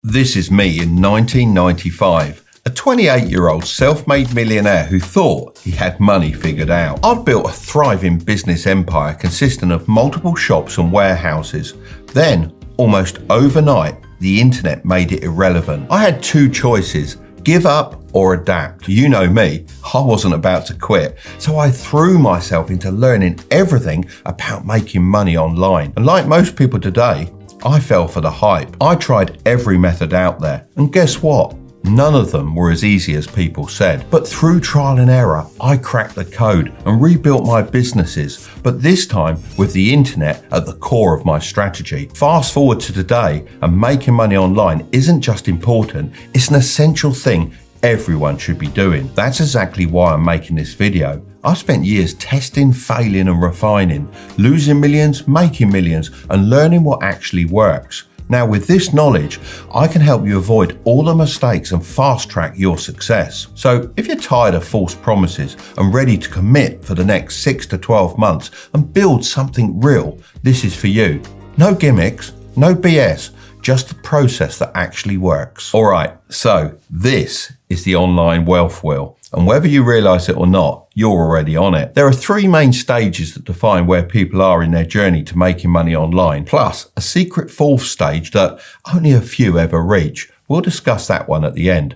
This is me in 1995, a 28-year-old self-made millionaire who thought he had money figured out. I'd built a thriving business empire consisting of multiple shops and warehouses. Then, almost overnight, the internet made it irrelevant. I had two choices: give up or adapt. You know me, I wasn't about to quit, so I threw myself into learning everything about making money online. And like most people today, I fell for the hype. I tried every method out there, and guess what? None of them were as easy as people said. But through trial and error, I cracked the code and rebuilt my businesses, but this time with the internet at the core of my strategy. Fast forward to today, and making money online isn't just important, it's an essential thing everyone should be doing. That's exactly why I'm making this video. I spent years testing, failing and refining, losing millions, making millions, and learning what actually works. Now with this knowledge, I can help you avoid all the mistakes and fast track your success. So if you're tired of false promises and ready to commit for the next 6 to 12 months and build something real, this is for you. No gimmicks, no BS, just the process that actually works. All right, so this is the online wealth wheel. And whether you realize it or not, you're already on it. There are three main stages that define where people are in their journey to making money online, plus a secret fourth stage that only a few ever reach. We'll discuss that one at the end.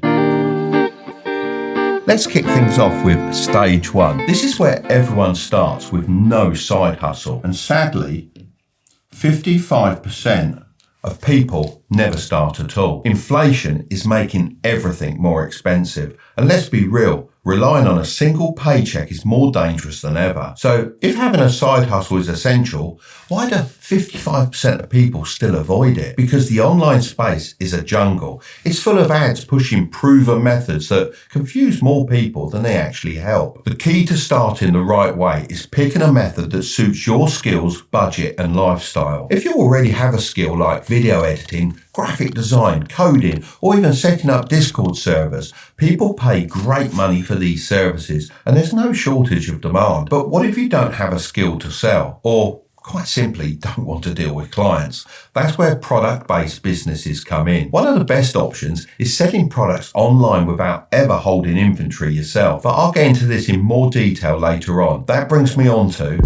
Let's kick things off with stage one. This is where everyone starts with no side hustle. And sadly, 55% of people never start at all. Inflation is making everything more expensive. And let's be real, relying on a single paycheck is more dangerous than ever. So if having a side hustle is essential, why do 55% of people still avoid it? Because the online space is a jungle. It's full of ads pushing proven methods that confuse more people than they actually help. The key to starting the right way is picking a method that suits your skills, budget and lifestyle. If you already have a skill like video editing, graphic design, coding, or even setting up Discord servers, people pay great money for these services and there's no shortage of demand. But what if you don't have a skill to sell, or quite simply don't want to deal with clients? That's where product-based businesses come in. One of the best options is selling products online without ever holding inventory yourself. But I'll get into this in more detail later on. That brings me on to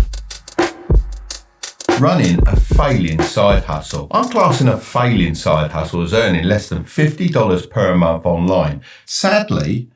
running a failing side hustle. I'm classing a failing side hustle as earning less than $50 per month online. Sadly,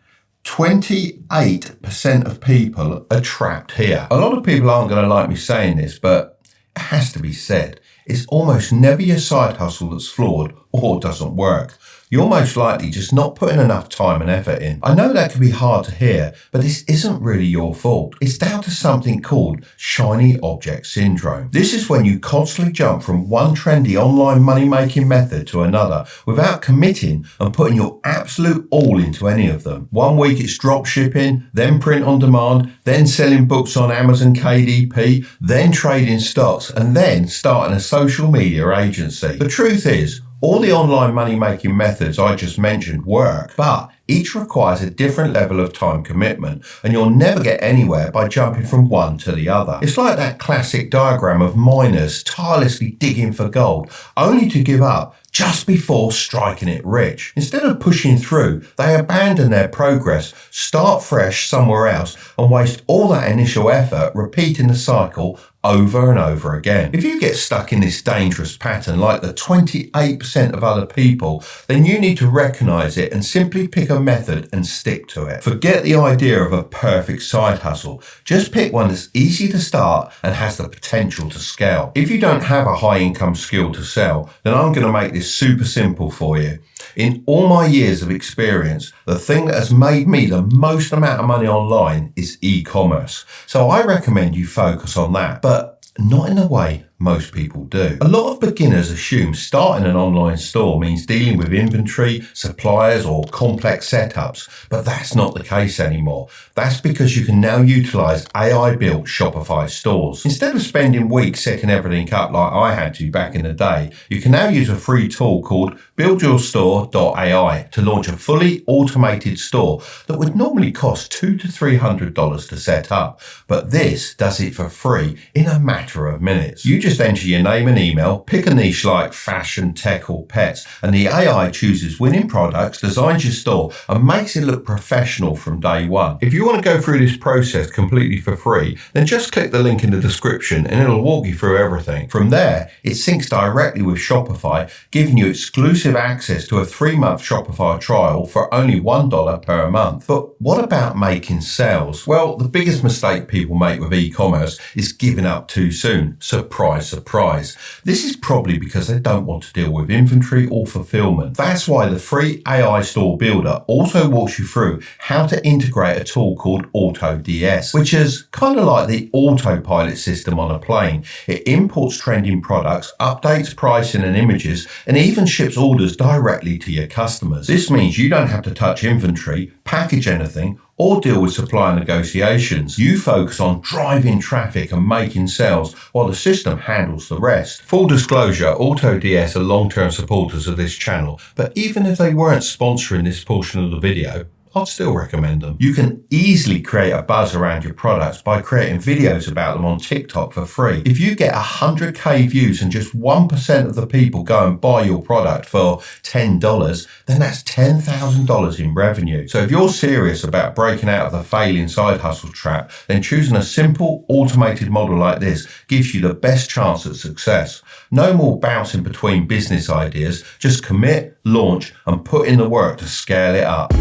28% of people are trapped here. A lot of people aren't going to like me saying this, but it has to be said. It's almost never your side hustle that's flawed or doesn't work. You're most likely just not putting enough time and effort in. I know that can be hard to hear, but this isn't really your fault. It's down to something called shiny object syndrome. This is when you constantly jump from one trendy online money-making method to another without committing and putting your absolute all into any of them. One week it's drop shipping, then print on demand, then selling books on Amazon KDP, then trading stocks, and then starting a social media agency. The truth is, all the online money-making methods I just mentioned work, but each requires a different level of time commitment, and you'll never get anywhere by jumping from one to the other. It's like that classic diagram of miners tirelessly digging for gold, only to give up just before striking it rich. Instead of pushing through, they abandon their progress, start fresh somewhere else, and waste all that initial effort repeating the cycle over and over again. If you get stuck in this dangerous pattern like the 28% of other people, then you need to recognize it and simply pick a method and stick to it. Forget the idea of a perfect side hustle. Just pick one that's easy to start and has the potential to scale. If you don't have a high income skill to sell, then I'm going to make this super simple for you. In all my years of experience, the thing that has made me the most amount of money online is e-commerce. So I recommend you focus on that, but not in the way most people do. A lot of beginners assume starting an online store means dealing with inventory, suppliers, or complex setups, but that's not the case anymore. That's because you can now utilize AI-built Shopify stores. Instead of spending weeks setting everything up like I had to back in the day, you can now use a free tool called BuildYourStore.ai to launch a fully automated store that would normally cost $200 to $300 to set up. But this does it for free in a matter of minutes. You just just enter your name and email, pick a niche like fashion, tech or pets, and the AI chooses winning products, designs your store and makes it look professional from day one. If you want to go through this process completely for free, then just click the link in the description and it'll walk you through everything. From there, it syncs directly with Shopify, giving you exclusive access to a 3-month Shopify trial for only $1 per month. But what about making sales? Well, the biggest mistake people make with e-commerce is giving up too soon. Surprise, surprise. This is probably because they don't want to deal with inventory or fulfillment. That's why the free AI Store Builder also walks you through how to integrate a tool called AutoDS, which is kind of like the autopilot system on a plane. It imports trending products, updates pricing and images, and even ships orders directly to your customers. This means you don't have to touch inventory, package anything, or deal with supplier negotiations. You focus on driving traffic and making sales while the system handles the rest. Full disclosure, AutoDS are long-term supporters of this channel, but even if they weren't sponsoring this portion of the video, I'd still recommend them. You can easily create a buzz around your products by creating videos about them on TikTok for free. If you get 100k views and just 1% of the people go and buy your product for $10, then that's $10,000 in revenue. So if you're serious about breaking out of the failing side hustle trap, then choosing a simple automated model like this gives you the best chance at success. No more bouncing between business ideas, just commit, launch, and put in the work to scale it up.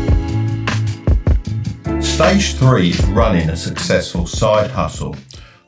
Stage 3 is running a successful side hustle.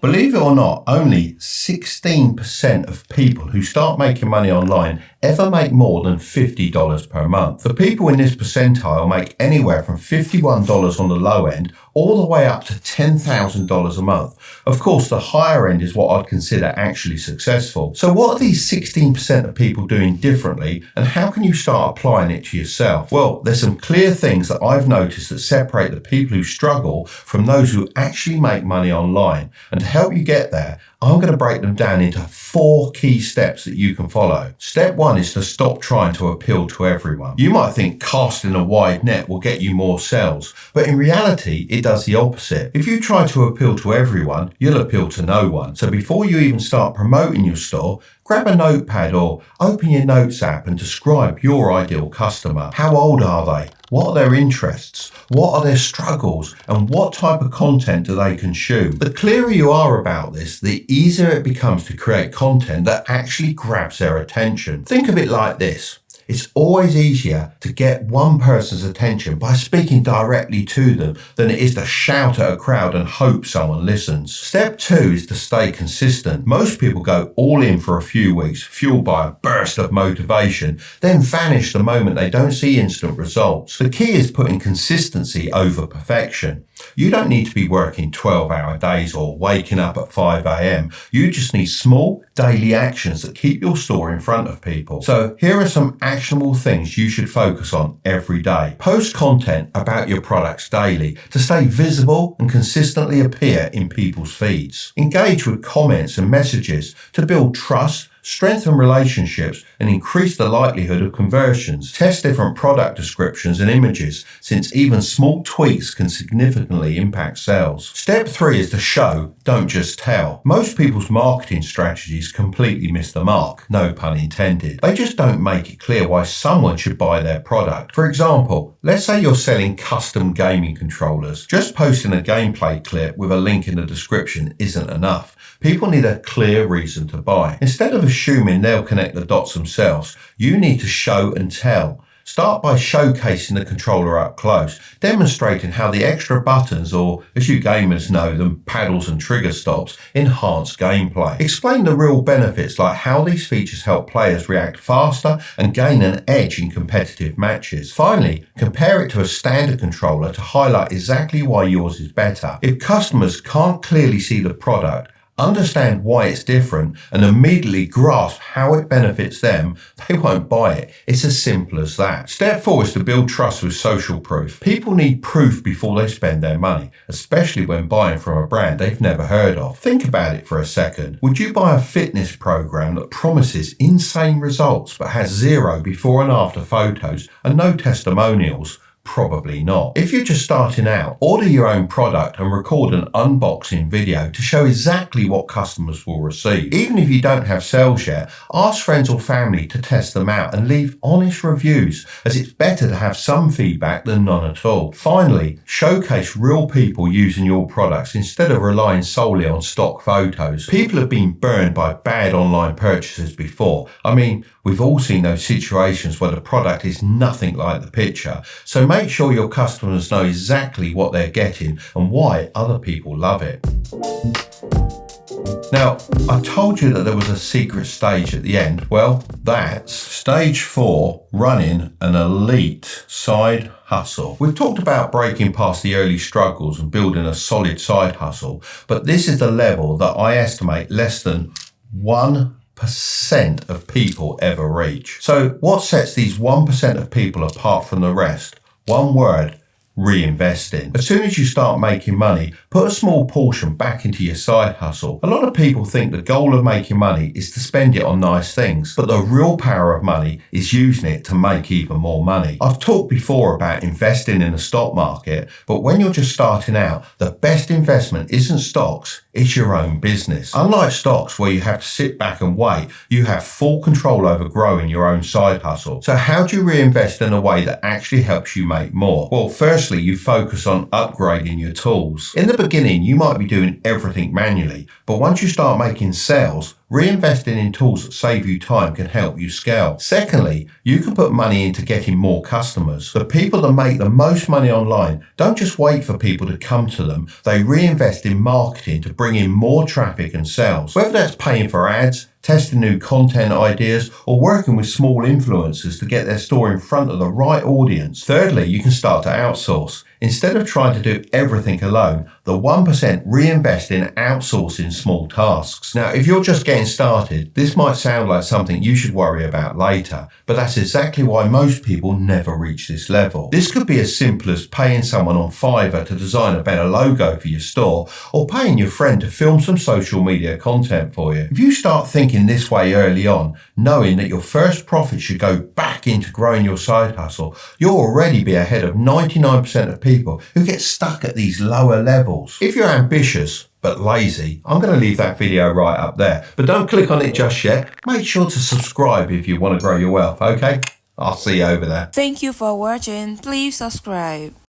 Believe it or not, only 16% of people who start making money online ever make more than $50 per month. The people in this percentile make anywhere from $51 on the low end all the way up to $10,000 a month. Of course, the higher end is what I'd consider actually successful. So what are these 16% of people doing differently, and how can you start applying it to yourself? Well, there's some clear things that I've noticed that separate the people who struggle from those who actually make money online. And to help you get there, I'm going to break them down into 4 key steps that you can follow. Step 1 is to stop trying to appeal to everyone. You might think casting a wide net will get you more sales, but in reality, it does the opposite. If you try to appeal to everyone, you'll appeal to no one. So before you even start promoting your store, grab a notepad or open your notes app and describe your ideal customer. How old are they? What are their interests? What are their struggles? And what type of content do they consume? The clearer you are about this, the easier it becomes to create content that actually grabs their attention. Think of it like this. It's always easier to get one person's attention by speaking directly to them than it is to shout at a crowd and hope someone listens. Step 2 is to stay consistent. Most people go all in for a few weeks, fueled by a burst of motivation, then vanish the moment they don't see instant results. The key is putting consistency over perfection. You don't need to be working 12-hour days or waking up at 5 a.m. You just need small daily actions that keep your store in front of people. So here are some actionable things you should focus on every day. Post content about your products daily to stay visible and consistently appear in people's feeds. Engage with comments and messages to build trust, strengthen relationships, and increase the likelihood of conversions. Test different product descriptions and images, since even small tweaks can significantly impact sales. Step 3 is to show, don't just tell. Most people's marketing strategies completely miss the mark, no pun intended. They just don't make it clear why someone should buy their product. For example, let's say you're selling custom gaming controllers. Just posting a gameplay clip with a link in the description isn't enough. People need a clear reason to buy. Instead of assuming they'll connect the dots themselves, you need to show and tell. Start by showcasing the controller up close, demonstrating how the extra buttons, or as you gamers know them, paddles and trigger stops, enhance gameplay. Explain the real benefits, like how these features help players react faster and gain an edge in competitive matches. Finally, compare it to a standard controller to highlight exactly why yours is better. If customers can't clearly see the product, understand why it's different, and immediately grasp how it benefits them, they won't buy it. It's as simple as that. Step 4 is to build trust with social proof. People need proof before they spend their money, especially when buying from a brand they've never heard of. Think about it for a second. Would you buy a fitness program that promises insane results but has zero before and after photos and no testimonials? Probably not. If you're just starting out, order your own product and record an unboxing video to show exactly what customers will receive. Even if you don't have sales yet, ask friends or family to test them out and leave honest reviews, as it's better to have some feedback than none at all. Finally, showcase real people using your products instead of relying solely on stock photos. People have been burned by bad online purchases before. I mean, we've all seen those situations where the product is nothing like the picture. So make sure your customers know exactly what they're getting and why other people love it. Now, I told you that there was a secret stage at the end. Well, that's stage 4, running an elite side hustle. We've talked about breaking past the early struggles and building a solid side hustle, but this is the level that I estimate less than 1% of people ever reach. So what sets these 1% of people apart from the rest? One word: reinvesting. As soon as you start making money, put a small portion back into your side hustle. A lot of people think the goal of making money is to spend it on nice things, but the real power of money is using it to make even more money. I've talked before about investing in the stock market, but when you're just starting out, the best investment isn't stocks, it's your own business. Unlike stocks where you have to sit back and wait, you have full control over growing your own side hustle. So how do you reinvest in a way that actually helps you make more? Well, firstly, you focus on upgrading your tools. In the beginning, you might be doing everything manually, but once you start making sales, reinvesting in tools that save you time can help you scale. Secondly, you can put money into getting more customers. The people that make the most money online don't just wait for people to come to them, they reinvest in marketing to bring in more traffic and sales. Whether that's paying for ads, testing new content ideas, or working with small influencers to get their store in front of the right audience. Thirdly, you can start to outsource. Instead of trying to do everything alone, the 1% reinvest in outsourcing small tasks. Now, if you're just getting started, this might sound like something you should worry about later, but that's exactly why most people never reach this level. This could be as simple as paying someone on Fiverr to design a better logo for your store, or paying your friend to film some social media content for you. If you start thinking this way early on, knowing that your first profit should go back into growing your side hustle, you'll already be ahead of 99% of people who get stuck at these lower levels. If you're ambitious but lazy, I'm going to leave that video right up there. But don't click on it just yet. Make sure to subscribe if you want to grow your wealth, okay? I'll see you over there. Thank you for watching. Please subscribe.